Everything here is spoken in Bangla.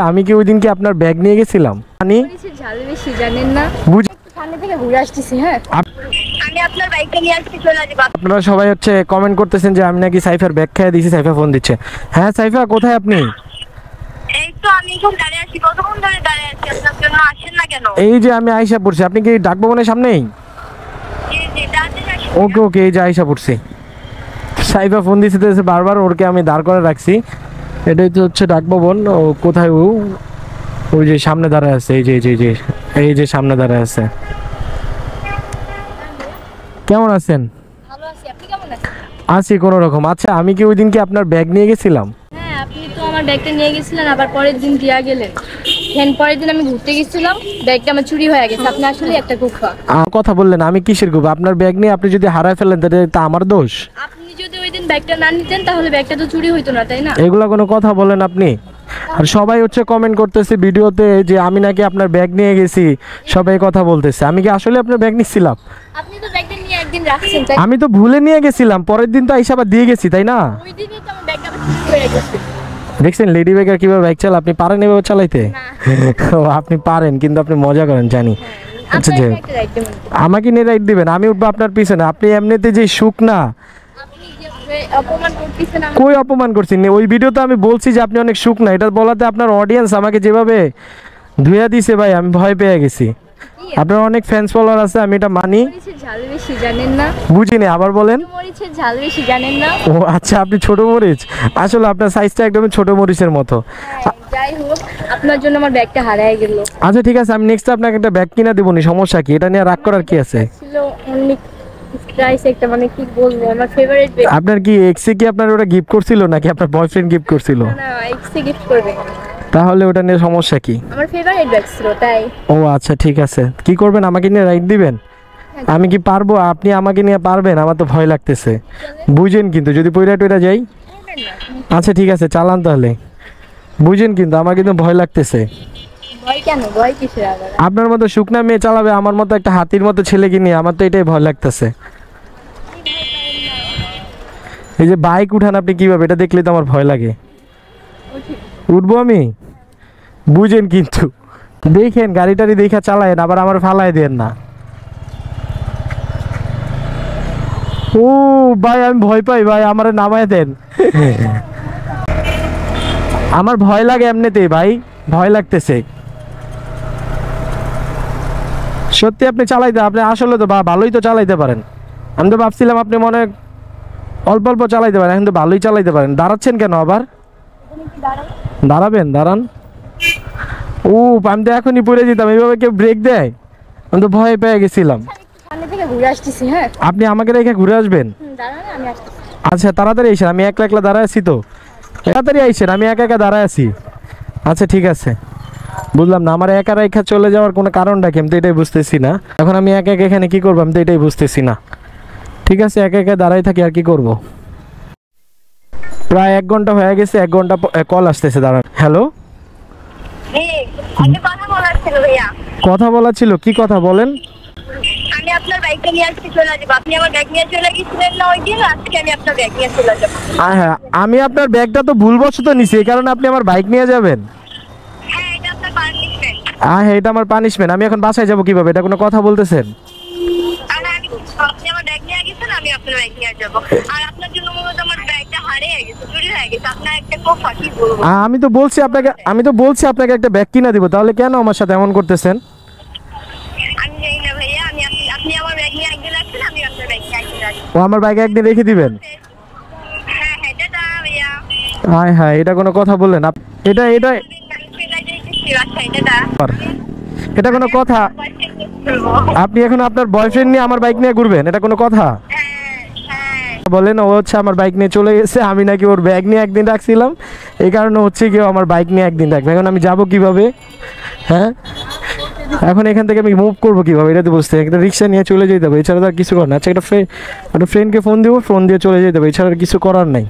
আমি কি ওই দিন কি আপনার ব্যাগ নিয়ে গেছিলাম? আমি ঝাল বেশি জানেন না, সামনে থেকে ঘুরে আসতেছি। হ্যাঁ, আমি আপনার বাইকটা নিয়ে আসছি, চলে আসবো। আপনারা সবাই হচ্ছে কমেন্ট করতেছেন যে আমি নাকি সাইফার ব্যাগ খেয়ে দিয়েছি। সাইফা ফোন দিচ্ছে। হ্যাঁ সাইফা, কোথায় আপনি? এই তো আমি এখন দাঁড়িয়ে আছি, কতক্ষণ ধরে দাঁড়িয়ে আছি, আপনার জন্য আসেন না কেন? এই যে আমি আয়শা পড়ছি। আপনি কি ডাক ভবনের সামনেই? ওকে ওকে, এই যে আয়শা পড়ছি। সাইফা ফোন দিচ্ছে বারবার, ওরকে আমি দাঁড় করে রাখছি। এটাই তো হচ্ছে ডাক ভবন। ও কোথায়? ও ওই যে সামনে দাঁড়ায় আছে। এই যে এই যে এই যে সামনে দাঁড়ায় আছে। কেমন আছেন? ভালো আছি, আপনি কেমন আছেন? আছি কোনো রকম। আচ্ছা, আমি কি ওই দিন কি আপনার ব্যাগ নিয়ে গেছিলাম? হ্যাঁ, আপনি তো আমার ব্যাগটা নিয়ে গেছিলেন, আবার পরের দিন দিয়া গেলেন। পরের দিন আমি ঘুরতে গেছিলাম, ব্যাগটা আমার চুরি হয়ে গেছে। আপনি আসলে একটা কুফা। কথা বললেন, আমি কিসের গুব? আপনার ব্যাগ নিয়ে আপনি যদি হারায় ফেলেন তাহলে তা আমার দোষ? আপনি যদি ওই দিন ব্যাগটা না নিতেন তাহলে ব্যাগটা তো চুরি হইতো না, তাই না? এগুলা কোনো কথা বলেন আপনি? আর সবাই হচ্ছে কমেন্ট করতেছে ভিডিওতে যে আমি নাকি আপনার ব্যাগ নিয়ে গেছি। সবাই কথা বলতেছে, আমি কি আসলে আপনার ব্যাগ নিছিলাম? আপনি তো ব্যাগটা নিয়ে একদিন রাখছেন, তাই? আমি তো ভুলে নিয়ে গেছিলাম, পরের দিন তো আইসা আবার দিয়ে গেছি, তাই না? ওই দিনই তো আমার ব্যাগটা আবার চুরি হয়ে গেছে। দেখছেন লেডি বেকার কিভাবে বাইক চালা? আপনি পারেন এভাবে চালাইতে? ও আপনি পারেন, কিন্তু আপনি মজা করেন জানি। আচ্ছা যে আমাকে নিয়ে রাইড দিবেন, আমি উঠবো আপনার পিছনে। আপনি এমনিতে যে সুখ না। কই অপমান করছি? ওই ভিডিওতে আমি বলছি যে আপনি অনেক সুখ না, এটা বলাতে আপনার অডিয়েন্স আমাকে যেভাবে ধুইয়া দিছে ভাই, আমি ভয় পেয়ে গেছি। আপনার অনেক ফ্যান্স ফলোয়ার আছে, আমি এটা মানি। ঝাল বেশি জানেন না? বুঝিনি, আবার বলেন। মরিচের ঝাল বেশি জানেন না? ও আচ্ছা, আপনি ছোট মরিচ। আসলে আপনার সাইজটা একদম ছোট মরিচের মতো। যাই হোক, আপনার জন্য আমার ব্যাগটা হারিয়ে গেল। আচ্ছা ঠিক আছে, আমি নেক্সট আপনাকে একটা ব্যাগ কিনা দেবো নি, সমস্যা কি? এটা নিয়ে রাগ করার কি আছে? ছিল অনেক প্রাইস একটা, মানে কি বলবো, আমার ফেভারিট ব্যাগ। আপনার কি এক্সে কি আপনার ওটা গিফট করছিল নাকি আপনার বয়ফ্রেন্ড গিফট করছিল? না, এক্সে গিফট করবে। তাহলে ওটা নিয়ে সমস্যা কি? আমার ফেভারিট ব্যাগ ছিল, তাই। ও আচ্ছা ঠিক আছে, কি করবেন? আমাকে নিয়ে রাইড দিবেন? আমি কি পারবো? আপনি আমাকে নিয়ে পারবেন? আমার তো ভয় লাগতেছে, বুঝেন কিন্তু যদি পয়রা টয়রা যাই। আচ্ছা ঠিক আছে, চালান তাহলে। বুঝেন কিন্তু আমার কিন্তু ভয় লাগতেছে। ভয় কেন? ভয় কিসের আবার? আপনার মতো শুকনা মেয়ে চালাবে, আমার মতো একটা হাতির মতো ছেলেকে নিয়ে, আমার তো এটাই ভয় লাগতেছে। এই যে বাইক উঠান আপনি কিভাবে, এটা দেখলে তো আমার ভয় লাগে। উঠবো আমি? বুঝেন কিন্তু, দেখেন গাড়িটারি দেখা চালায়েন, আবার আমার ফালাই দেন না। ও ভাই, আমি ভয় পাই ভাই, আমারে নামায় দেন। আমার ভয় লাগে এমনিতেই ভাই, ভয় লাগতেছে সত্যি। আপনি চালাইতে, আপনি আসলে তো ভালোই তো চালাইতে পারেন। আমি তো ভাবছিলাম আপনি মনে অল্প অল্প চালাইতে পারেন, এখন তো ভালোই চালাইতে পারেন। দাঁড়াচ্ছেন কেন আবার? দাঁড়াবেন, দাঁড়ান। ও আমি তো এখনই পড়ে যেতাম, এইভাবে কেউ ব্রেক দেয়? আমি তো ভয় পেয়ে গেছিলাম। সামনে থেকে ঘুরে আসতেছি। হ্যাঁ, আপনি আমাকে রেখে ঘুরে আসবেন? দাঁড়ান, আমি আসতেছি। আচ্ছা তাড়াতাড়ি আইসেন, আমি একলা একলা দাঁড়ায় আছি তো। তাড়াতাড়ি আইসেন, আমি একা একা দাঁড়ায় আছি। আচ্ছা ঠিক আছে, বুঝলাম না আমার একা রেখা চলে যাওয়ার কোনো কারণটা কি, আমি তো এটাই বুঝতেছি না। এখন আমি একা একা এখানে কি করবো, আমি তো এটাই বুঝতেছি না। ঠিক আছে, একা একা দাঁড়াই থাকি, আর কি করব। প্রায় 1 ঘন্টা হয়ে গেছে, 1 ঘন্টা কল আসতেছে, দাঁড়ান। হ্যালো, কথা বলা ছিল, কি কথা বলেন? আমি আপনার বাইকটা নিয়ে আসছি, চলে আসবো। আপনি আমার ব্যাগ নিয়ে চলে গেছিলেন না ওই দিন, আজকে আমি আপনার ব্যাগ নিয়ে চলে যাবো। হ্যাঁ, আমি আপনার ব্যাগটা তো ভুলবশত নিছি, এই কারণে আপনি আমার বাইক নিয়ে যাবেন? হ্যাঁ, এটা আপনার পানিশমেন্ট। হ্যাঁ, এটা আমার পানিশমেন্ট। আমি এখন বাসায় যাবো কিভাবে? এটা কোনো কথা বলতেছেন? আপনি আমার ব্যাগ নিয়ে গেছেন, আমি আপনার ব্যাগ নিয়ে যাবো। আর আপনার জন্য মূলত আমার ব্যাগটা হারিয়ে গেছে, চুরি হয়ে গেছে। আপনার একটা কোফা, কি বলবো। আমি তো বলছি আপনাকে একটা ব্যাগ কিনা দিব, তাহলে কেন আমার সাথে এমন করতেছেন? আমি জানি না ভাইয়া, আপনি আমার ব্যাগ নিয়ে একদিন রাখছেন, আমি আপনার ব্যাগ নিয়ে একদিন রাখবো। ও আমার বাইকে একদিন রেখে দিবেন? হ্যাঁ হ্যাঁ, টাটা ভাইয়া। হায় হায়, এটা কোনো কথা বললেন? এটা এটা এটা কোনো কথা? আপনি এখন আপনার বয়ফ্রেন্ড নিয়ে আমার বাইক নিয়ে ঘুরবেন, এটা কোনো কথা? বলেন, ও হচ্ছে আমার বাইক নিয়ে চলে গেছে, আমি নাকি ওর ব্যাগ নিয়ে একদিন রাখছিলাম, এই কারণে হচ্ছে কেউ আমার বাইক নিয়ে একদিন রাখবে। এখন আমি যাব কিভাবে? হ্যাঁ, এখন এখান থেকে আমি মুভ করবো কিভাবে, এটা তো বুঝতে। একটা রিক্সা নিয়ে চলে যেতে হবে, এছাড়া তো আর কিছু করার না। আচ্ছা, একটা ফ্রেন্ডকে ফোন দিব, ফোন দিয়ে চলে যেতে হবে, এছাড়া আর কিছু করার নাই।